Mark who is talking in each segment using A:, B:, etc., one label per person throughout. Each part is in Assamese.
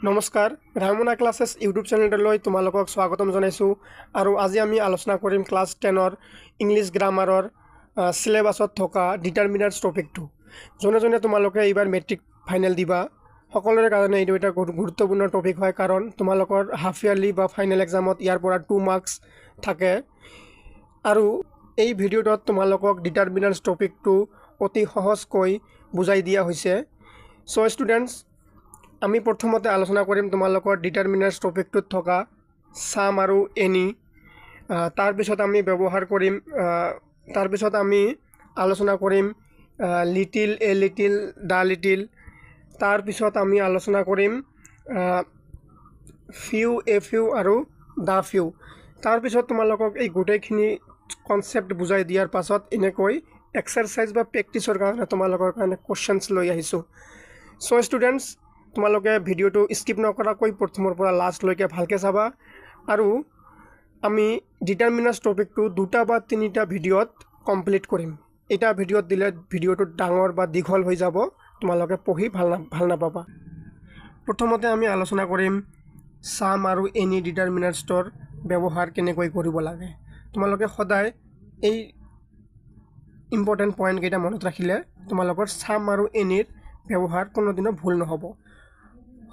A: নমস্কাৰ ৰামনা ক্লাছেছ ইউটিউব চেনেললৈ তোমালোকক স্বাগতম জনাইছো আৰু আজি আমি আলোচনা কৰিম ক্লাছ 10ৰ ইংলিছ গ্ৰামাৰৰ সিলেবাছত থকা ডিটাৰমিনাৰ্ছ টপিকটো জনে তোমালোকে এইবাৰ মেট্ৰিক ফাইনেল দিবা সকলোৰে কাৰণে এইটো এটা গুৰুত্বপূৰ্ণ টপিক হয় কাৰণ তোমালোকৰ হাফ ইয়াৰলি বা ফাইনেল এক্সামত ইয়াৰ পৰা 2 মাৰ্কছ থাকে আৰু এই ভিডিঅ'টোত তোমালোকক ডিটাৰমিনাৰ্ছ টপিকটো অতি সহজকৈ বুজাই দিয়া হৈছে সো ষ্টুডেন্টস আমি প্ৰথমতে আলোচনা কৰিম তোমালোকৰ ডিটাৰমিনাৰ্ছ টপিকটোত থকা সাম আৰু এনি তাৰ পিছত আমি ব্যৱহাৰ কৰিম আলোচনা কৰিম little a little the little তাৰ পিছত আমি আলোচনা কৰিম ফিউ এ ফিউ আৰু দা ফিউ তাৰ পিছত তোমালোকক এই গোটেইখিনি কনসেপ্ট বুজাই দিয়াৰ পাছত এনেকৈ এক্সাৰসাইজ বা প্ৰেক্টিছৰ কাৰণে তোমালোকৰ কাৰণে কোৱেশ্চনছ লৈ আহিছো সো ষ্টুডেন্টস তোমালোকে ভিডিওটো স্কিপ নকৰাকৈ প্ৰথমৰ পৰা লাষ্ট লৈকে ভালকে চাবা আৰু আমি ডিটাৰমিনাৰ্ছ টপিকটো দুটা বা তিনিটা ভিডিওত কমপ্লিট কৰিম এটা ভিডিওত দিলে ভিডিওটো ডাঙৰ বা দীঘল হৈ যাব তোমালোকে পঢ়ি ভাল নাপাবা প্ৰথমতে আমি আলোচনা কৰিম সাম আৰু এনি ডিটাৰমিনাৰ্ছৰ ব্যৱহাৰ কেনেকৈ কৰিব লাগে তোমালোকে সদায় এই ইম্পৰ্টেন্ট পইণ্ট কেইটা মনত ৰাখিলে তোমালোকৰ সাম আৰু এনিৰ ব্যৱহাৰ কোনোদিনো ভুল নহব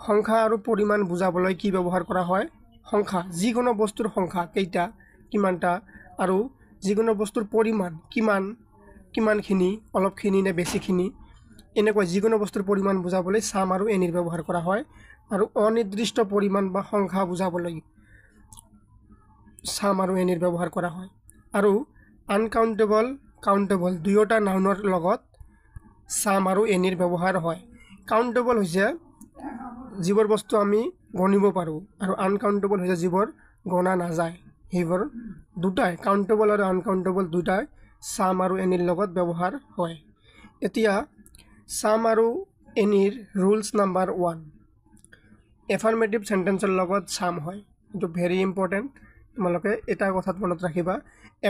A: সংখ্যা আৰু পৰিমাণ বুজাবলৈ কি ব্যৱহাৰ কৰা হয় সংখ্যা যিকোনো বস্তুৰ সংখ্যা কেইটা কিমানটা আৰু যিকোনো বস্তুৰ পৰিমাণ কিমানখিনি অলপখিনি নে বেছিখিনি এনেকৈ যিকোনো বস্তুৰ পৰিমাণ বুজাবলৈ সাম আৰু এনিৰ ব্যৱহাৰ কৰা হয় আৰু অনিৰ্দিষ্ট পৰিমাণ বা সংখ্যা বুজাবলৈ সাম আৰু এনিৰ ব্যৱহাৰ কৰা হয় আৰু আনকাউন্টেবল কাউন্টেবল দুয়োটা নাউনৰ লগত সাম আৰু এনিৰ ব্যৱহাৰ হয় কাউন্টেবল হৈছে যিবোৰ বস্তু আমি গণিব পাৰো আৰু আনকাউন্টেবল হৈছে যিবোৰ গণা নাযায় হেবোৰ দুটাই কাউন্টেবল আৰু আনকাউন্টেবল দুটাই সাম আৰু এনিৰ লগত ব্যৱহাৰ হয় এতিয়া সাম আৰু এনিৰ ৰুলছ নাম্বাৰ 1 এফাৰ্মেটিভ সেন্টেন্সৰ লগত সাম হয় এটো ভেৰি ইম্পৰ্টেন্ট তোমালোকে এটা কথাত মনত ৰাখিবা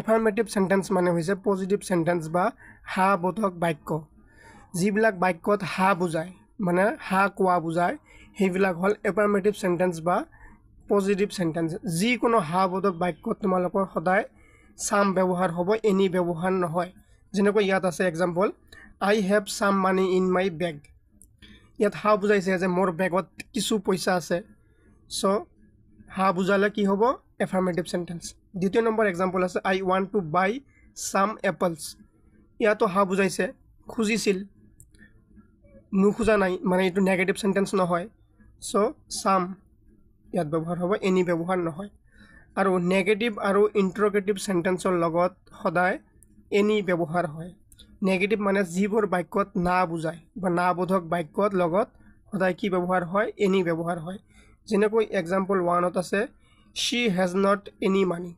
A: এফাৰ্মেটিভ সেন্টেন্স মানে হৈছে পজিটিভ সেন্টেন্স বা হা বোধক বাক্য যিবিলাক বাক্যত হা বুজায় মানে হা কোৱা বুজায় হেবিলাক হল এফাৰ্মেটিভ সেন্টেন্স বা পজিটিভ সেন্টেন্স যিকোনো হা বোধক বাক্যত তোমালোকৰ সদায় সাম ব্যৱহাৰ হ'ব এনি ব্যৱহাৰ নহয় যেনেকৈ ইয়াত আছে example I have some money in my bag ইয়াত হা বুজাইছে যে মোৰ বেগত কিছু পইচা আছে সো হা বুজালে কি হ'ব এফাৰ্মেটিভ সেন্টেন্স দ্বিতীয় নম্বৰ এক্সাম্পল আছে আই ওয়ান্ট টু বাই সাম এপলস ইয়াতো হা বুজাইছে খুজিছিল নুখুজা নাই মানে এটো নেগেটিভ সেন্টেন্স নহয় সো সাম ইয়াত ব্যৱহাৰ হ'ব এনি ব্যৱহাৰ নহয় আৰু নেগেটিভ আৰু ইন্টাৰগেটিভ সেন্টেন্সৰ লগত সদায় এনি ব্যৱহাৰ হয় নেগেটিভ মানে যিবোৰ বাক্যত না বুজায় বা না বোধক বাক্যত লগত সদায় কি ব্যৱহাৰ হয় এনি ব্যৱহাৰ হয় যেনেকৈ এক্সাম্পল 1ত আছে she has not any money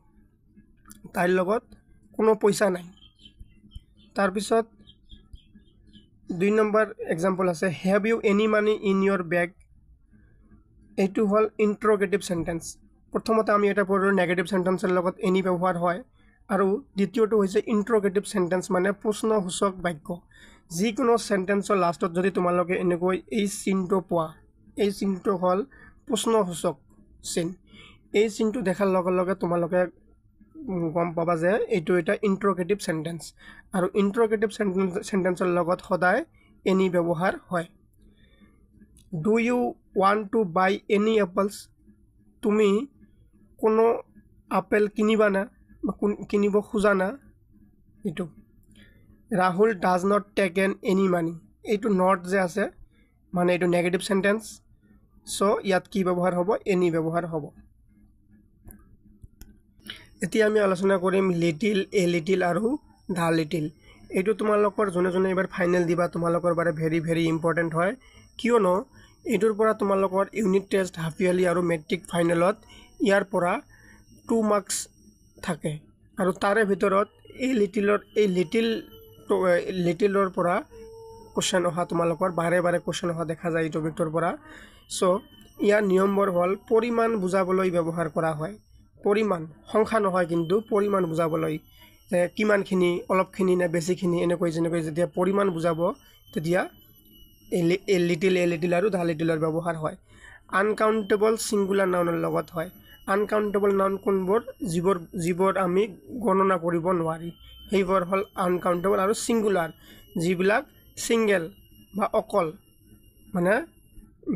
A: তাইৰ লগত কোনো পইচা নাই তাৰ পিছত 2 নম্বৰ এক্সাম্পল আছে have you any money in your bag এটো হল ইন্টাৰগেটিভ সেন্টেন্স প্ৰথমতে আমি এটা পঢ়িলো নেগেটিভ সেন্টেন্সৰ লগত এনি ব্যৱহাৰ হয় আৰু দ্বিতীয়টো হৈছে ইন্টাৰগেটিভ সেন্টেন্স মানে প্ৰশ্নসূচক বাক্য যিকোনো সেন্টেন্সৰ লাষ্টত যদি তোমালোকে এনেকৈ এই চিহ্নটো পোৱা এই চিহ্নটো হল প্ৰশ্নসূচক চিহ্ন এই চিহ্নটো দেখাৰ লগে তোমালোকে গম পাবা যে এইটো এটা ইন্টাৰগেটিভ সেন্টেন্স আৰু ইন্টাৰগেটিভ সেন্টেন্সৰ লগত সদায় এনি ব্যৱহাৰ হয় Do you want to buy any apples? তুমি কোনো আপেল কিনিবা না বা কিনিব খোজা না এটো Rahul does not take any money এটো not যে আছে মানে এটো নেগেটিভ সেন্টেন্স সো ইয়াত কি ব্যৱহাৰ হ'ব এনি ব্যৱহাৰ হ'ব এতিয়া আমি আলোচনা কৰিম লিটিল এ লিটিল আৰু দা লিটিল এটো তোমালোকৰ জনে এবাৰ ফাইনেল দিবা তোমালোকৰ বাৰে ভেৰি ইম্পৰ্টেন্ট হয় কিয়নো এটোৰ পৰা তোমালোকৰ ইউনিট টেষ্ট হাফ ইয়াৰলি আৰু মেট্ৰিক ফাইনেলত ইয়াৰ পৰা 2 মাৰ্কছ থাকে আৰু তাৰে ভিতৰত এই লিটিলৰ পৰা কোৱেশ্চন অহা তোমালোকৰ বাৰে কোৱেশ্চন অহা দেখা যায় এই টপিকটোৰ পৰা সো ইয়াৰ নিয়মবোৰ হল পৰিমাণ বুজাবলৈ ব্যৱহাৰ কৰা হয় পৰিমাণ সংখ্যা নহয় কিন্তু পৰিমাণ বুজাবলৈ যে কিমানখিনি অলপখিনি নে বেছিখিনি এনেকৈ যেনেকৈ যেতিয়া পৰিমাণ বুজাব তেতিয়া এ লিটিল আৰু দা লিটিলৰ ব্যৱহাৰ হয় আনকাউণ্টেবল ছিংগুলাৰ নাউনৰ লগত হয়। আনকাউণ্টেবল নাউন কোনবোৰ যিবোৰ আমি গণনা কৰিব নোৱাৰি, সেইবোৰ হ'ল আনকাউণ্টেবল। আৰু ছিংগুলাৰ যিবিলাক ছিংগেল বা অকল, মানে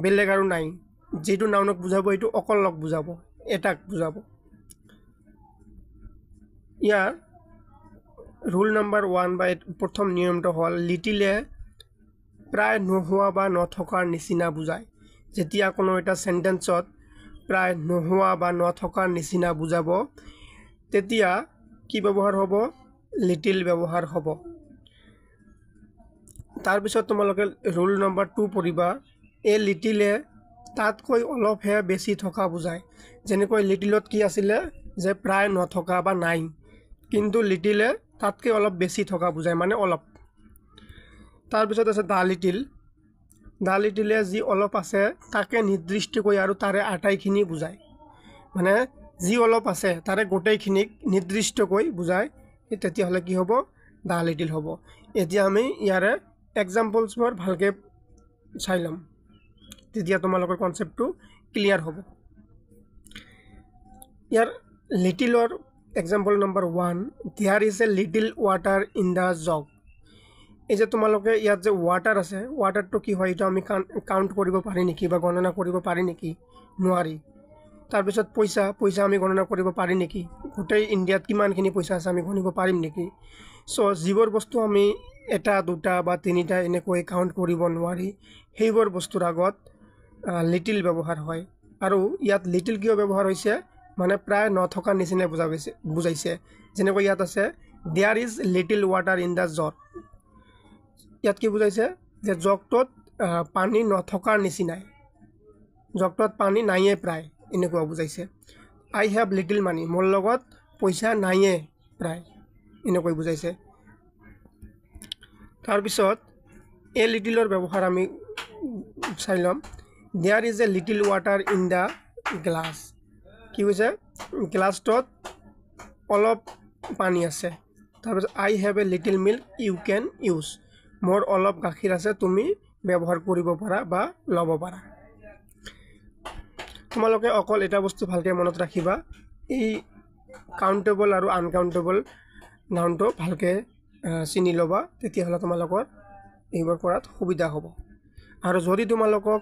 A: বেলেগ আৰু নাই, যিটো নাউনক বুজাব এইটো অকলক বুজাব, এটাক বুজাব। ইয়াৰ ৰুল নম্বৰ 1 বা প্ৰথম নিয়মটো হ'ল লিটিলে প্ৰায় নোহোৱা বা নথকাৰ নিচিনা বুজায়। যেতিয়া কোনো এটা সেন্টেন্সত প্ৰায় নোহোৱা বা নথকাৰ নিচিনা বুজাব তেতিয়া কি ব্যৱহাৰ হ'ব? লিটিল ব্যৱহাৰ হ'ব। তাৰপিছত তোমালোকে ৰুল নম্বৰ 2 পঢ়িবা। এই লিটিলে তাতকৈ অলপহে বেছি থকা বুজায়। যেনেকৈ লিটিলত কি আছিলে যে প্ৰায় নথকা বা নাই, কিন্তু লিটিলে তাতকৈ অলপ বেছি থকা বুজায়, মানে অলপ। তাৰপিছত আছে দা লিটিল। দা লিটিলে যি অলপ আছে তাকে নিৰ্দিষ্টকৈ আৰু তাৰে আটাইখিনি বুজায়। মানে যি অলপ আছে তাৰে গোটেইখিনিক নিৰ্দিষ্টকৈ বুজায়, তেতিয়াহ'লে কি হ'ব? দা লিটিল হ'ব। এতিয়া আমি ইয়াৰে এক্সাম্পলছবোৰ ভালকৈ চাই ল'ম, তেতিয়া তোমালোকৰ কনচেপ্টটো ক্লিয়াৰ হ'ব। ইয়াৰ লিটিলৰ example number 1, there is a little water in the jug. এই যে তোমালোকে ইয়াত যে ৱাটাৰ আছে, ৱাটাৰটো কি হয় এইটো আমি কাউণ্ট কৰিব পাৰি নেকি বা গণনা কৰিব পাৰি নেকি? নোৱাৰি। তাৰপিছত পইচা আমি গণনা কৰিব পাৰি নেকি? গোটেই ইণ্ডিয়াত কিমানখিনি পইচা আছে আমি গণিব পাৰিম নেকি? চ' যিবোৰ বস্তু আমি এটা দুটা বা তিনিটা এনেকৈ কাউণ্ট কৰিব নোৱাৰি, সেইবোৰ বস্তুৰ আগত লিটিল ব্যৱহাৰ হয়। আৰু ইয়াত লিটিল কিয় ব্যৱহাৰ হৈছে? মানে প্ৰায় নথকাৰ নিচিনা বুজাইছে। যেনেকৈ ইয়াত আছে there is little water in the jug. ইয়াত কি বুজাইছে? যে জগটোত পানী নথকাৰ নিচিনাই, জগটোত পানী নাইয়ে প্ৰায়, এনেকুৱা বুজাইছে। আই হেভ লিটিল মানি, মোৰ লগত পইচা নাইয়ে প্ৰায়, এনেকৈ বুজাইছে। তাৰপিছত এই লিটিলৰ ব্যৱহাৰ আমি চাই ল'ম। There is a little water in the glass. কি কৈছে? গ্লাছটোত অলপ পানী আছে। তাৰপিছত I have a little milk you can use, মোৰ অলপ গাখীৰ আছে, তুমি ব্যৱহাৰ কৰিব পাৰা বা ল'ব পাৰা। তোমালোকে অকল এটা বস্তু ভালকৈ মনত ৰাখিবা, এই কাউণ্টেবল আৰু আনকাউণ্টেবল নাউনটো ভালকৈ চিনি ল'বা, তেতিয়াহ'লে তোমালোকৰ এইবোৰ কৰাত সুবিধা হ'ব। আৰু যদি তোমালোকক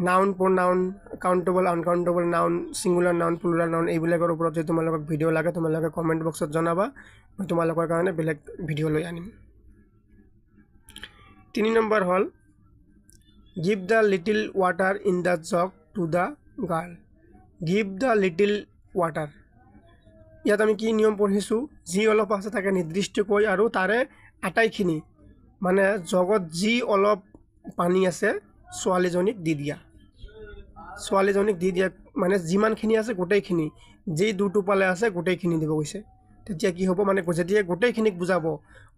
A: noun pronoun, countable uncountable noun, singular noun plural noun এইবিলাকৰ ওপৰত যদি তোমালোকক ভিডিঅ' লাগে তোমালোকে কমেণ্ট বক্সত জনাবা, মই তোমালোকৰ কাৰণে বেলেগ ভিডিঅ' লৈ আনিম। 3 নম্বৰ হ'ল give the little water in the jug to the girl. Give the little water, ইয়াত আমি কি নিয়ম পঢ়িছোঁ? যি অলপ আছে তাকে নিৰ্দিষ্টকৈ আৰু তাৰে আটাইখিনি, মানে জগত যি অলপ পানী আছে ছোৱালীজনীক দি দিয়া। ছোৱালীজনীক দি দিয়া মানে যিমানখিনি আছে গোটেইখিনি, যি দুটোপালে আছে গোটেইখিনি দিব গৈছে। তেতিয়া কি হ'ব? মানে যেতিয়া গোটেইখিনিক বুজাব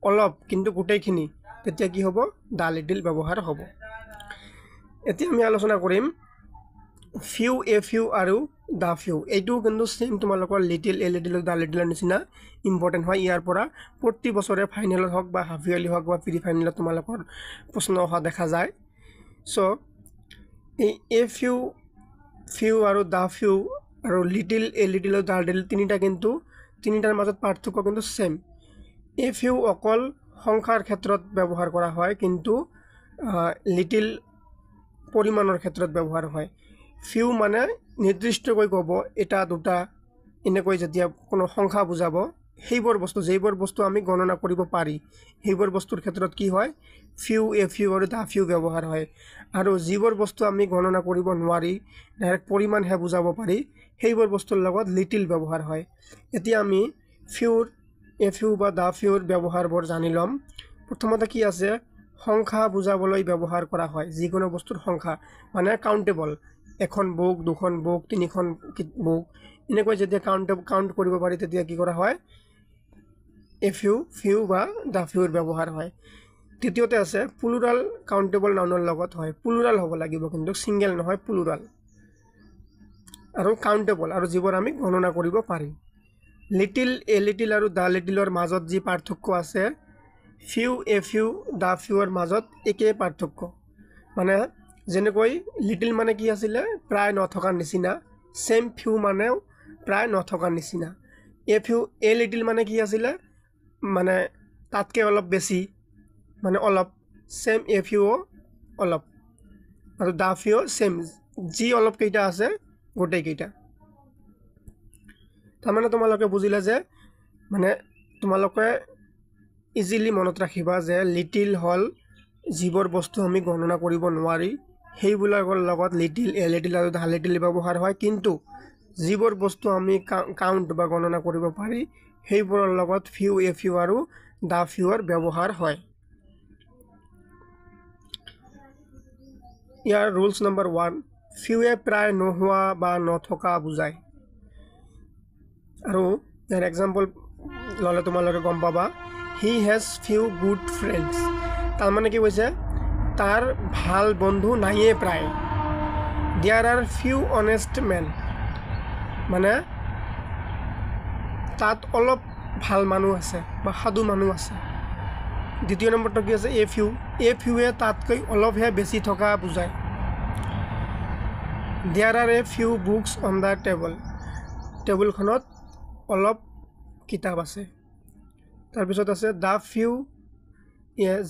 A: অলপ কিন্তু গোটেইখিনি, তেতিয়া কি হ'ব? দা লিটিল ব্যৱহাৰ হ'ব। এতিয়া আমি আলোচনা কৰিম ফিউ, এ ফিউ আৰু দা ফিউ। এইটোও কিন্তু সেম তোমালোকৰ লিটিল, এ লিটিল, দা লিটিলৰ নিচিনা ইম্পৰ্টেণ্ট হয়। ইয়াৰ পৰা প্ৰতি বছৰে ফাইনেলত হওক বা হাফ ইয়াৰলি হওক বা প্ৰি ফাইনেলত তোমালোকৰ প্ৰশ্ন অহা দেখা যায়। চ' এই এ ফিউ, ফিউ আৰু দা ফিউ আৰু লিটিল, এ লিটিল আৰু দা লিটিল তিনিটাৰ মাজত পাৰ্থক্য কিন্তু সেম। এ ফিউ অকল সংখ্যাৰ ক্ষেত্ৰত ব্যৱহাৰ কৰা হয়, কিন্তু লিটিল পৰিমাণৰ ক্ষেত্ৰত ব্যৱহাৰ হয়। ফিউ মানে নিৰ্দিষ্টকৈ ক'ব এটা দুটা, এনেকৈ যেতিয়া কোনো সংখ্যা বুজাব, সেইবোৰ বস্তু যিবোৰ বস্তু আমি গণনা কৰিব পাৰি সেইবোৰ বস্তুৰ ক্ষেত্ৰত কি হয়? ফিউ, এ ফিউ আৰু দা ফিউ ব্যৱহাৰ হয়। আৰু যিবোৰ বস্তু আমি গণনা কৰিব নোৱাৰি, ডাইৰেক্ট পৰিমাণহে বুজাব পাৰি, সেইবোৰ বস্তুৰ লগত লিটিল ব্যৱহাৰ হয়। এতিয়া আমি ফিউৰ, এ ফিউ বা দা ফিউৰ ব্যৱহাৰবোৰ জানি ল'ম। প্ৰথমতে কি আছে? সংখ্যা বুজাবলৈ ব্যৱহাৰ কৰা হয়। যিকোনো বস্তুৰ সংখ্যা মানে কাউণ্টেবল, এখন বুক, দুখন বুক, তিনিখন বুক, এনেকৈ যেতিয়া কাউণ্ট কৰিব পাৰি তেতিয়া কি কৰা হয়? এ ফিউ, ফিউ বা দা ফিউৰ ব্যৱহাৰ হয়। তৃতীয়তে আছে প্লুৰাল কাউণ্টেবল নাউনৰ লগত হয়। প্লুৰাল হ'ব লাগিব, কিন্তু ছিংগেল নহয়, প্লুৰাল আৰু কাউণ্টেবল, আৰু যিবোৰ আমি গণনা কৰিব পাৰি। লিটিল, এ লিটিল আৰু দা লিটিলৰ মাজত যি পাৰ্থক্য আছে, ফিউ, এ ফিউ, দা ফিউৰ মাজত একেই পাৰ্থক্য। মানে যেনেকৈ লিটিল মানে কি আছিলে প্ৰায় নথকাৰ নিচিনা সেম ফিউ মানেও প্ৰায় নথকাৰ নিচিনা এ লিটিল মানে কি আছিলে মানে তাতকৈ অলপ বেছি মানে অলপ সেম এ ফিউ অলপ আৰু দা ফিউ সেম যি অলপ কেইটা আছে গোটেই কেইটা তাৰমানে তোমালোকে বুজিলা যে মানে তোমালোকে ইজিলি মনত ৰাখিবা যে লিটিল হল যিবোৰ বস্তু আমি গণনা কৰিব নোৱাৰি সেইবিলাকৰ লগত লিটিল এ লিটিল আৰু দা লিটিল ব্যৱহাৰ হয় কিন্তু যিবোৰ বস্তু আমি কাউন্ট বা গণনা কৰিব পাৰি সেইবোৰৰ লগত ফিউ এ ফিউ আৰু দা ফিউৰ ব্যৱহাৰ হয় ইয়াৰ ৰুলছ নম্বৰ 1 ফিউৱে প্ৰায় নোহোৱা বা নথকা বুজায় আৰু ইয়াৰ এক্সাম্পল ললে তোমালোকে গম পাবা he has few good friends তাৰমানে কি কৈছে তাৰ ভাল বন্ধু নাইয়ে প্ৰায় there are few honest men মানে তাত অলপ ভাল মানুহ আছে বা সাধু মানুহ আছে দ্বিতীয় নম্বৰটো কি আছে এ ফিউৱে তাতকৈ অলপহে বেছি থকা বুজায় there are a few books on the টেবুলখনত অলপ কিতাপ আছে তাৰপিছত আছে দা ফিউ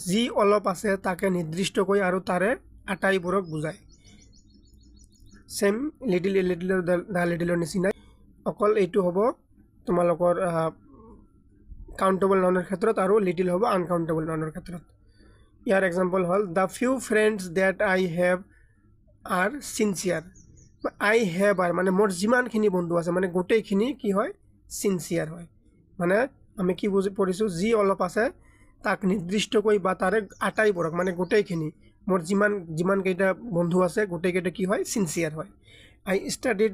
A: যি অলপ আছে তাকে নিৰ্দিষ্টকৈ আৰু তাৰে আটাইবোৰক বুজায় সেম লিটিল এ লিটিল আৰু দা লিটিলৰ নিচিনা অকল এইটো হ'ব তোমালোকৰ কাউন্টেবল নাউনৰ ক্ষেত্ৰত আৰু লিটিল হ'ব আনকাউন্টেবল নাউনৰ ক্ষেত্ৰত ইয়াৰ এক্সাম্পল হ'ল the few friends that I have are sincere I have are মানে মোৰ যিমানখিনি বন্ধু আছে মানে গোটেইখিনি কি হয় চিনচিয়াৰ হয় মানে আমি কি বুজি পঢ়িছোঁ যি অলপ আছে তাক নিৰ্দিষ্টকৈ বা তাৰে আটাইবোৰক মানে গোটেইখিনি মোৰ যিমান কেইটা বন্ধু আছে গোটেইকেইটা কি হয় চিনচিয়াৰ হয় I studied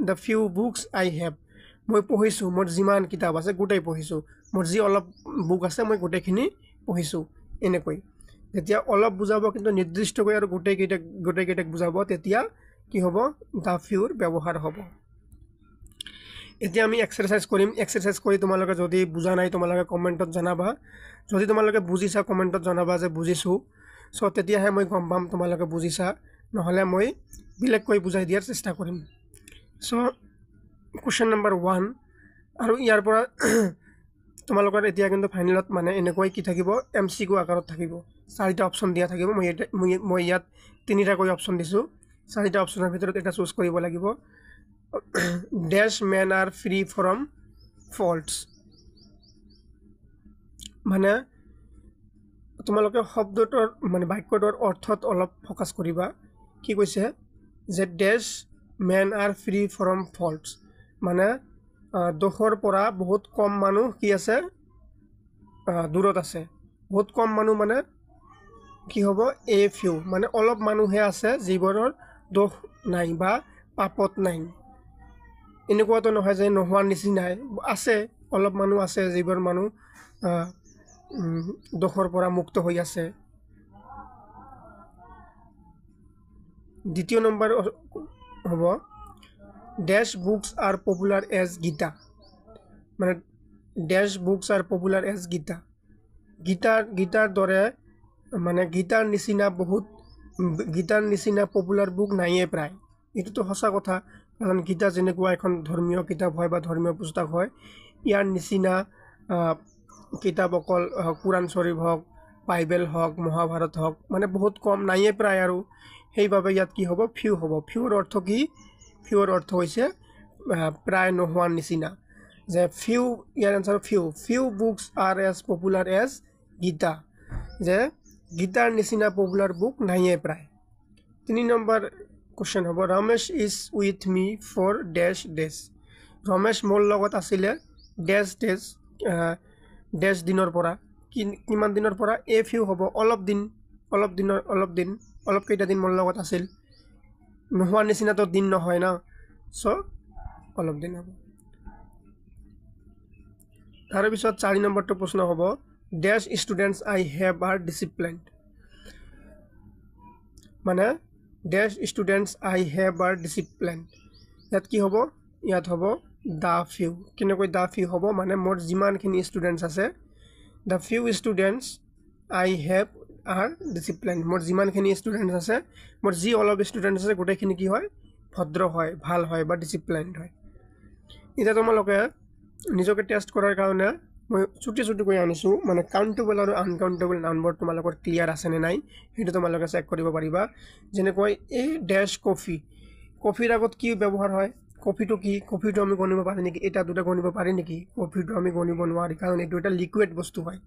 A: the few books I have মই পঢ়িছোঁ মোৰ যিমান কিতাপ আছে গোটেই পঢ়িছোঁ মোৰ যি অলপ বুক আছে মই গোটেইখিনি পঢ়িছোঁ এনেকৈ যেতিয়া অলপ বুজাব কিন্তু নিৰ্দিষ্টকৈ আৰু গোটেইকেইটাক বুজাব তেতিয়া কি হ'ব দা ফিউৰ ব্যৱহাৰ হ'ব এতিয়া আমি এক্সাৰসাইজ কৰিম এক্সাৰসাইজ কৰি তোমালোকে যদি বুজা নাই তোমালোকে কমেন্টত জনাবা যদি তোমালোকে বুজিছা কমেন্টত জনাবা যে বুজিছো সো তেতিয়াহে মই গম পাম তোমালোকে বুজিছা নহলে মই বিলেককৈ বুজাই দিয়াৰ চেষ্টা কৰিম সো কোৱেশ্চন নম্বৰ 1 আৰু ইয়াৰ পৰা তোমালোকৰ এতিয়া কিন্তু ফাইনেলত মানে এনেকৈ কি থাকিব এমসিকিউ আকাৰত থাকিব চাৰিটা অপচন দিয়া থাকিব মই ইয়াত তিনিটাকৈ অপচন দিছো চাৰিটা অপচনৰ ভিতৰত এটা চুজ কৰিব লাগিব dash men are free from faults মানে তোমালোকে শব্দটোৰ মানে বাক্যটোৰ অৰ্থত অলপ ফোকাস কৰিবা কি কৈছে যে dash men are free from faults মানে দোষৰ পৰা বহুত কম মানুহ কি আছে দূৰত আছে বহুত কম মানুহ মানে কি হ'ব এ ফিউ মানে অলপ মানুহে আছে যিবোৰৰ দোষ নাই বা পাপত নাই এনেকুৱাটো নহয় যে নোহোৱাৰ নিচিনাই আছে অলপ মানুহ আছে যিবোৰ মানুহ দোষৰ পৰা মুক্ত হৈ আছে দ্বিতীয় নম্বৰ হ'ব dash books are popular as Gita মানে dash books are popular as Gita গীতাৰ দৰে মানে গীতাৰ নিচিনা পপুলাৰ বুক নাইয়ে প্ৰায় এটোতো সঁচা কথা কাৰণ গীতা যেনেকুৱা এখন ধৰ্মীয় কিতাপ হয় বা ধৰ্মীয় পুস্তক হয় ইয়াৰ নিচিনা কিতাপ অকল কুৰান শৰীফ হওক বাইবেল হওক মহাভাৰত হওক মানে বহুত কম নাইয়ে প্ৰায় আৰু সেইভাবে ইয়াত কি হ'ব ফিউ হ'ব ফিউৰ অৰ্থ কি ফিউৰ অৰ্থ হৈছে প্ৰায় নোহোৱাৰ নিচিনা যে ফিউ ইয়াৰ answer few books are as popular as Gita যে গীতাৰ নিচিনা পপুলাৰ বুক নাইয়ে প্ৰায় 3 নম্বৰ কোশ্চেন হ'ব Ramesh is with me for dash dash Ramesh মোৰ লগত আছিলে ডেশ দিনৰ পৰা কিমান দিনৰ পৰা এ ফিউ হ'ব অলপ কেইটা দিন মোৰ লগত আছিল নোহোৱাৰ নিচিনা তো দিন নহয় না সো অলপ দিন হ'ব তাৰ পিছত 4 নম্বৰটো প্ৰশ্ন হ'ব ডেশ students I have R disciplined মানে ডেশ students I have R disciplined ইয়াত কি হ'ব ইয়াত হ'ব দা ফিউ কেনেকৈ দা ফিউ হ'ব মানে মোৰ যিমানখিনি ষ্টুডেন্টস আছে the few students I have are discipline মোর যিমানখিনি ষ্টুডেণ্টছ আছে মোর যি অলপ ষ্টুডেণ্টছ আছে গোটেইখিনি কি হয় ভদ্ৰ হয় ভাল হয় বা ডিসিপ্লিনড হয় এতিয়া তোমালোকে নিজকে টেষ্ট কৰাৰ কাৰণে মই ছুটি কৈ আনিছোঁ মানে কাউণ্টেবল আৰু আনকাউণ্টেবল নাউনবোৰ তোমালোকৰ ক্লিয়াৰ আছেনে নাই সেইটো তোমালোকে চেক কৰিব পাৰিবা যেনেকৈ এ ডেছ কফি কফিৰ আগত কি ব্যৱহাৰ হয় কফিটো কি কফিটো আমি গণিব পাৰি নেকি এটা দুটা গণিব পাৰি নেকি কফিটো আমি গণিব নোৱাৰি কাৰণ এইটো এটা লিকুইড বস্তু হয়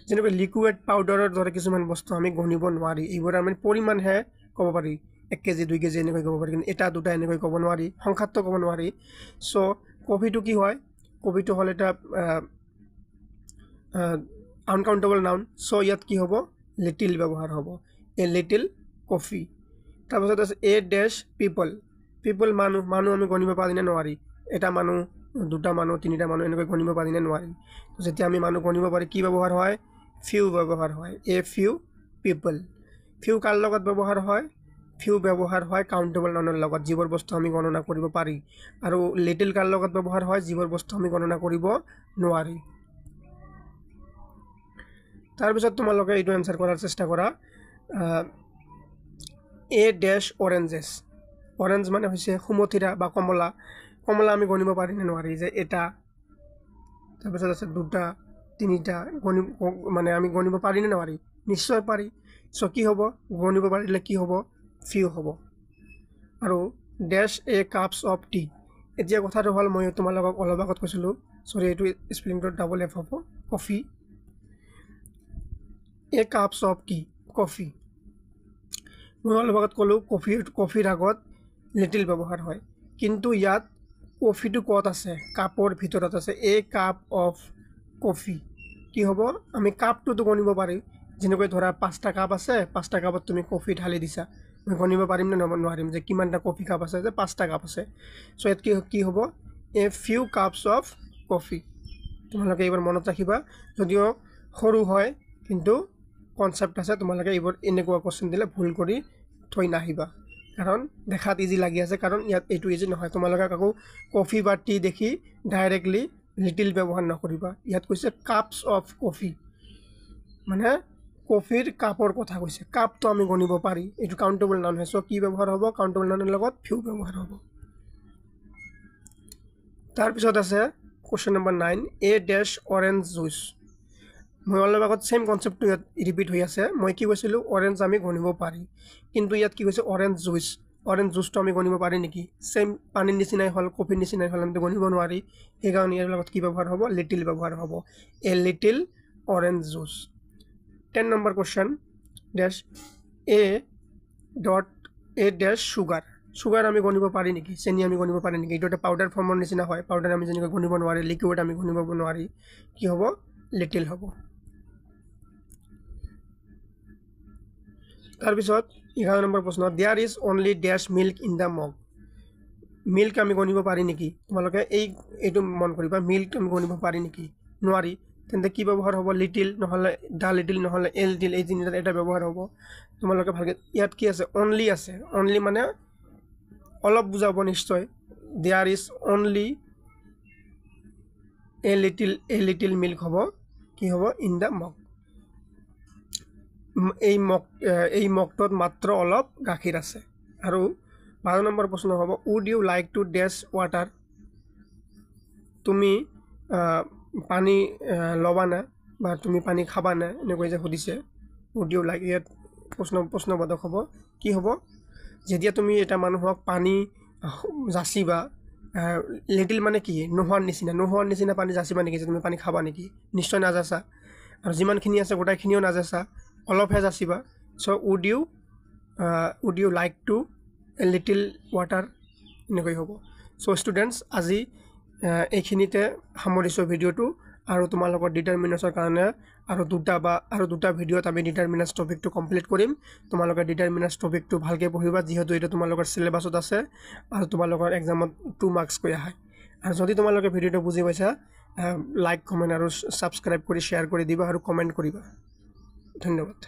A: যেনেকৈ লিকুইড পাউডাৰৰ দৰে কিছুমান বস্তু আমি গণিব নোৱাৰি এইবোৰ আমি পৰিমাণহে ক'ব পাৰি 1 কেজি 2 কেজি এনেকৈ ক'ব পাৰি কিন্তু এটা দুটা এনেকৈ ক'ব নোৱাৰি সংখ্যাটো ক'ব নোৱাৰি সো কফিটো কি হয় কফিটো হ'ল এটা আনকাউণ্টেবল নাউন সো ইয়াত কি হ'ব লিটিল ব্যৱহাৰ হ'ব এ লিটিল কফি তাৰপিছত আছে এ ডেছ পিপল পিপল মানুহ আমি গণিব পাৰিনে নোৱাৰি এটা মানুহ দুটা মানুহ তিনিটা মানুহ এনেকৈ গণিব পাৰিনে নোৱাৰি যেতিয়া আমি মানুহ গণিব পাৰি কি ব্যৱহাৰ হয় ফিউ ব্যৱহাৰ হয় এ ফিউ পিপল ফিউ কাৰ লগত ব্যৱহাৰ হয় ফিউ ব্যৱহাৰ হয় কাউণ্টেবল নাউনৰ লগত যিবোৰ বস্তু আমি গণনা কৰিব পাৰি আৰু লিটিল কাৰ লগত ব্যৱহাৰ হয় যিবোৰ বস্তু আমি গণনা কৰিব নোৱাৰি তাৰপিছত তোমালোকে এইটো এনসাৰ কৰাৰ চেষ্টা কৰা এ ডেছ অৰেঞ্জেছ অৰেঞ্জ মানে হৈছে সুমথিৰা বা কমলা কমলা আমি গণিব পাৰিনে নোৱাৰি যে এটা তাৰপিছত আছে দুটা তিনিটা মানে আমি গণিব পাৰিনে নোৱাৰি নিশ্চয় পাৰি সো কি হ'ব গণিব পাৰিলে কি হ'ব ফিউ হ'ব আৰু ডেছ এ কাপছ অফ টি এতিয়া কথাটো হ'ল মই তোমালোকক অলপ আগত কৈছিলোঁ সৰি এইটো স্পেলিংটো ডাবল এফ হ'ব coffee A cups of tea coffee মই অলপ আগত ক'লোঁ কফিৰ আগত লিটিল ব্যৱহাৰ হয় কিন্তু ইয়াত কফিটো ক'ত আছে কাপৰ ভিতৰত আছে এ কাপ অফ কফি কি হ'ব আমি কাপটোতো গণিব পাৰি যেনেকৈ ধৰা 5টা কাপ আছে 5টা কাপত তুমি কফি ঢালি দিছা মই গণিব পাৰিম নে নোৱাৰিম যে কিমানটা কফি কাপ আছে যে 5টা কাপ আছে সো ইয়াত কি হ'ব a few cups of coffee তোমালোকে এইবাৰ মনত ৰাখিবা যদিও সৰু হয় কিন্তু কনসেপ্ট আছে তোমালোকে এইবোৰ এনেকুৱা কোশ্চেন দিলে ভুল কৰি থৈ নাহিবা কাৰণ দেখাত ইজি লাগি আছে কাৰণ ইয়াত এইটো ইজি নহয় তোমালোকে আকৌ কফি বা টি দেখি ডাইৰেক্টলি লিটিল ব্যৱহাৰ নকৰিবা ইয়াত কৈছে কাপছ অফ কফি মানে কফিৰ কাপৰ কথা কৈছে কাপটো আমি গণিব পাৰি এইটো কাউণ্টেবল নাউন হয় সো কি ব্যৱহাৰ হ'ব কাউণ্টেবল নাউনৰ লগত ফিউ ব্যৱহাৰ হ'ব তাৰপিছত আছে কোশ্চেন নম্বৰ 9 এ ডেছ অৰেঞ্জ জুইচ মই অলপ আগত সেম কনসেপ্টটো ইয়াত ৰিপিট হৈ আছে মই কি কৈছিলোঁ অৰেঞ্জ আমি গণিব পাৰি কিন্তু ইয়াত কি কৈছে অৰেঞ্জ জুইচটো আমি গণিব পাৰি নেকি সেম পানীৰ নিচিনাই হ'ল কফিৰ নিচিনাই হ'ল আমি গণিব নোৱাৰি সেইকাৰণে ইয়াৰ লগত কি ব্যৱহাৰ হ'ব লিটিল ব্যৱহাৰ হ'ব a little orange juice 10 number question dash a dash sugar আমি গণিব পাৰি নেকি চেনি আমি গণিব পাৰি নেকি এইটো এটা পাউডাৰ ফৰ্মৰ নিচিনা হয় পাউডাৰ আমি যেনেকৈ গণিব নোৱাৰি লিকুইড আমি গণিব নোৱাৰি কি হ'ব লিটিল হ'ব তাৰপিছত 11 নম্বৰ প্ৰশ্ন there is only dash milk in the mug milk আমি গণিব পাৰি নেকি তোমালোকে এইটো মন কৰিবা মিল্ক আমি গণিব পাৰি নেকি নোৱাৰি তেন্তে কি ব্যৱহাৰ হ'ব লিটিল নহলে দা লিটিল নহলে এ লিটিল এই তিনিটাৰ এটা ব্যৱহাৰ হ'ব তোমালোকে ভালকে ইয়াত কি আছে অনলি মানে অলপ বুজাব নিশ্চয় there is only a little milk হ'ব কি হ'ব ইন দ্য মগ এই মগটোত মাত্ৰ অলপ গাখীৰ আছে আৰু 12 নম্বৰ প্ৰশ্ন হ'ব would you like to dash water তুমি পানী ল'বা না বা তুমি পানী খাবা না এনেকৈ যে সুধিছে উড ইউ লাইক ইয়াত প্ৰশ্নবোধক হ'ব কি হ'ব যেতিয়া তুমি এটা মানুহক পানী যাচিবা লিটিল মানে কি নোহোৱাৰ নিচিনা পানী যাচিবা নেকি যে তুমি পানী খাবা নেকি নিশ্চয় নাযাচা আৰু যিমানখিনি আছে গোটাইখিনিও নাযাচা অলপহে যাচিবা so would you like to a little water এনেকৈ হ'ব সো ষ্টুডেণ্টছ আজি এইখিনিতে সামৰিছোঁ ভিডিঅ'টো আৰু তোমালোকৰ ডিটাৰমিনেশ্যনৰ কাৰণে আৰু দুটা ভিডিঅ'ত আমি ডিটাৰমিনেন্স টপিকটো কমপ্লিট কৰিম তোমালোকে ডিটাৰমিনেন্স টপিকটো ভালকৈ পঢ়িবা যিহেতু এটা তোমালোকৰ সিলেবাছত আছে আৰু তোমালোকৰ এক্সামত 2 মাৰ্কছ কৈ আহে আৰু যদি তোমালোকে ভিডিঅ'টো বুজি পাইছা লাইক কমেন্ট আৰু সাবস্ক্ৰাইব কৰি শেয়াৰ কৰি দিবা আৰু কমেন্ট কৰিবা ধন্যবাদ